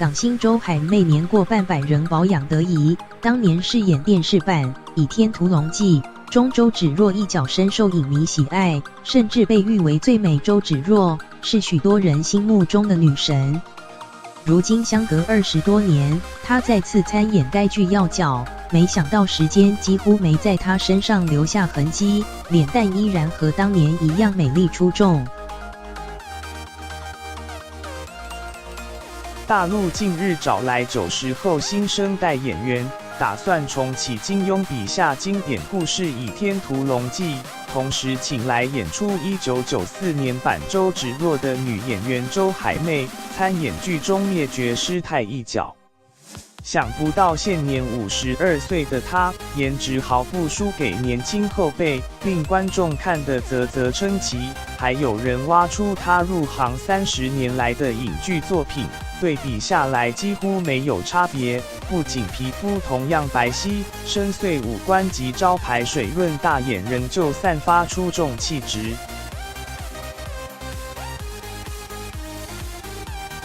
港星周海媚年过半百仍保养得宜。当年饰演电视版《倚天屠龙记》中周芷若一角深受影迷喜爱，甚至被誉为最美周芷若，是许多人心目中的女神。如今相隔20多年，她再次参演该剧要角，没想到时间几乎没在她身上留下痕迹，脸蛋依然和当年一样美丽出众。大陆近日找来90后新生代演员，打算重启金庸笔下经典故事《倚天屠龙记》，同时请来演出1994年版周芷若的女演员周海媚参演剧中灭绝师太一角。想不到现年52岁的她，颜值毫不输给年轻后辈，令观众看得啧啧称奇。还有人挖出她入行30年来的影剧作品，对比下来几乎没有差别。不仅皮肤同样白皙，深邃五官及招牌水润大眼仍旧散发出重气质。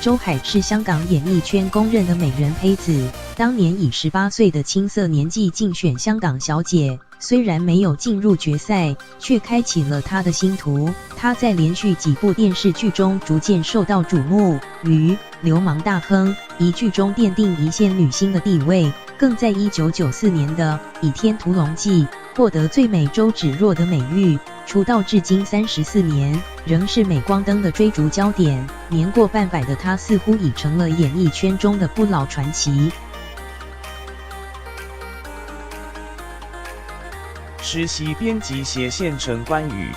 周海是香港演艺圈公认的美人胚子，当年以18岁的青涩年纪竞选香港小姐，虽然没有进入决赛，却开启了她的星途。她在连续几部电视剧中逐渐受到瞩目，于《流氓大亨》一剧中奠定一线女星的地位，更在1994年的《倚天屠龙记》获得最美周芷若的美誉。出道至今34年，仍是镁光灯的追逐焦点。年过半百的她似乎已成了演艺圈中的不老传奇。实习编辑斜线陈关宇